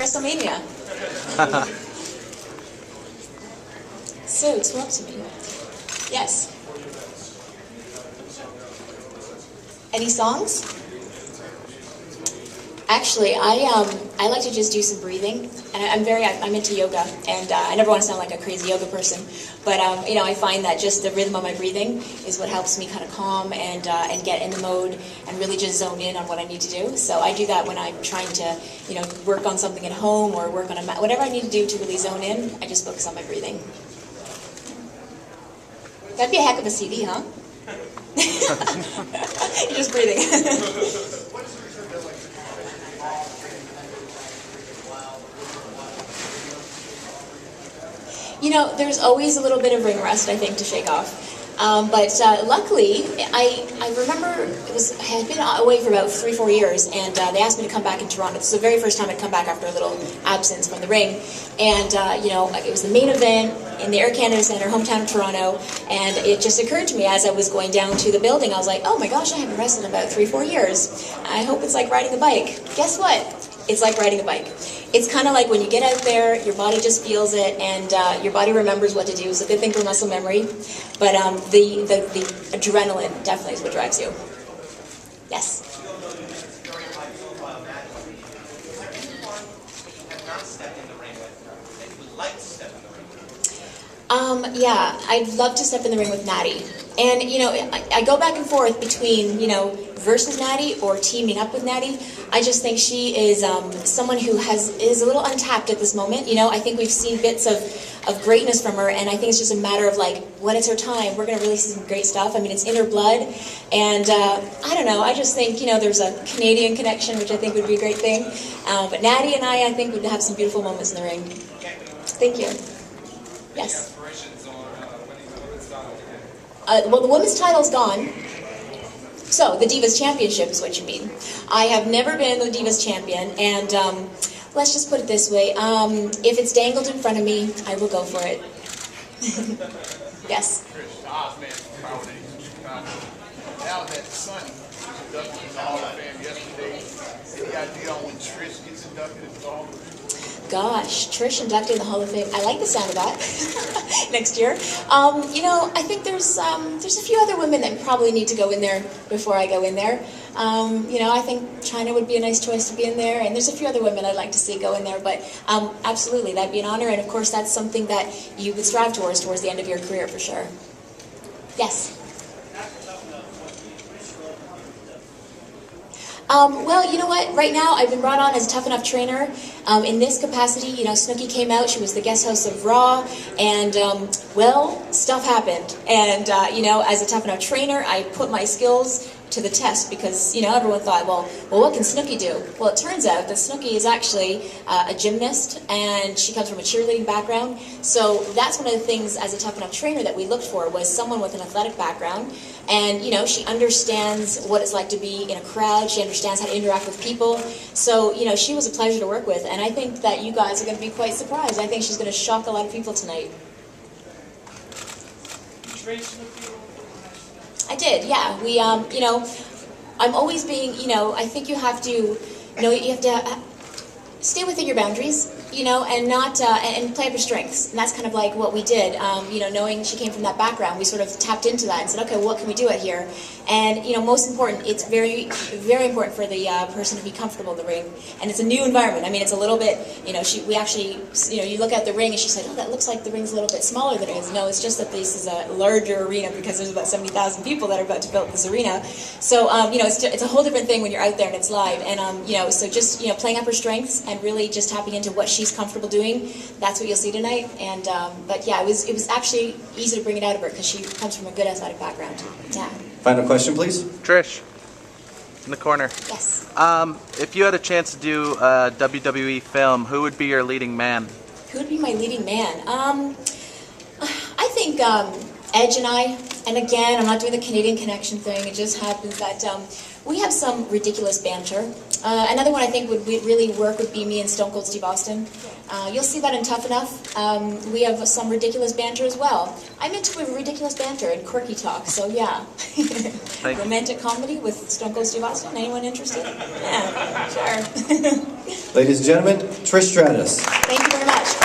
WrestleMania. So, talk to me. Yes. Any songs? Actually, I like to just do some breathing, and I'm into yoga, and I never want to sound like a crazy yoga person, but you know, I find that just the rhythm of my breathing is what helps me kind of calm and get in the mode and really just zone in on what I need to do. So I do that when I'm trying to, you know, work on something at home or work on whatever I need to do to really zone in. I just focus on my breathing. That'd be a heck of a CD, huh? You're just breathing. You know, there's always a little bit of ring rust, I think, to shake off. But luckily, I remember I had been away for about 3-4 years, and they asked me to come back in Toronto. This was the very first time I'd come back after a little absence from the ring. And, you know, it was the main event in the Air Canada Centre, hometown of Toronto, and it just occurred to me as I was going down to the building, I was like, oh my gosh, I haven't wrestled in about 3-4 years. I hope it's like riding a bike. Guess what? It's like riding a bike. It's kind of like when you get out there, your body just feels it, and your body remembers what to do. It's a good thing for muscle memory, but the adrenaline definitely is what drives you. Yes? Yeah, I'd love to step in the ring with Natty. And, you know, I go back and forth between, you know, versus Natty or teaming up with Natty. I just think she is someone who is a little untapped at this moment. You know, I think we've seen bits of greatness from her, and I think it's just a matter of, like, when it's her time, we're going to really see some great stuff. I mean, it's in her blood, and I don't know, I just think, you know, there's a Canadian connection, which I think would be a great thing. But Natty and I think, would have some beautiful moments in the ring. Thank you. Yes? Well, the women's title's gone. So, the Divas Championship is what you mean. I have never been the Divas Champion, and let's just put it this way. If it's dangled in front of me, I will go for it. Yes? Now that Sonny was inducted in the Hall of Fame yesterday, any idea on when Trish gets inducted into the Hall of Fame? Gosh, Trish inducted in the Hall of Fame. I like the sound of that. Next year. You know, I think there's a few other women that probably need to go in there before I go in there. You know, I think Chyna would be a nice choice to be in there, and there's a few other women I'd like to see go in there, but absolutely, that'd be an honor, and of course that's something that you would strive towards the end of your career, for sure. Yes? Well, you know what? Right now, I've been brought on as a Tough Enough trainer. In this capacity, you know, Snooki came out. She was the guest host of Raw, and well, stuff happened. And you know, as a Tough Enough trainer, I put my skills to the test because, you know, everyone thought, well, what can Snooki do? Well, it turns out that Snooki is actually a gymnast, and she comes from a cheerleading background. So that's one of the things as a Tough Enough trainer that we looked for, was someone with an athletic background. And, you know, she understands what it's like to be in a crowd. She understands how to interact with people. So, you know, she was a pleasure to work with. And I think that you guys are going to be quite surprised. I think she's going to shock a lot of people tonight. I did, yeah. We, you know, I'm always being, you know, I think you have to, you know, you have to stay within your boundaries, you know, and not, and play up your strengths. And that's kind of like what we did, you know, knowing she came from that background, we sort of tapped into that and said, okay, what can we do out here? And, you know, most important, it's very, very important for the person to be comfortable in the ring. And it's a new environment. I mean, it's a little bit, you know, we actually, you know, you look at the ring and she said, oh, that looks like the ring's a little bit smaller than it is. No, it's just that this is a larger arena because there's about 70,000 people that are about to build this arena. So, you know, it's a whole different thing when you're out there and it's live. And, you know, so just, you know, playing up her strengths and really just tapping into what she's comfortable doing, that's what you'll see tonight. And, but yeah, it was actually easy to bring it out of her because she comes from a good athletic background. Yeah. Final question, please. Trish, in the corner. Yes. If you had a chance to do a WWE film, who would be your leading man? Who would be my leading man? I think Edge and I, and again, I'm not doing the Canadian connection thing, it just happens that we have some ridiculous banter. Another one I think would really work would be me and Stone Cold Steve Austin. You'll see that in Tough Enough. We have some ridiculous banter as well. I'm into ridiculous banter and quirky talk, so yeah. Romantic comedy with Stone Cold Steve Austin. Anyone interested? Yeah, sure. Ladies and gentlemen, Trish Stratus. Thank you very much.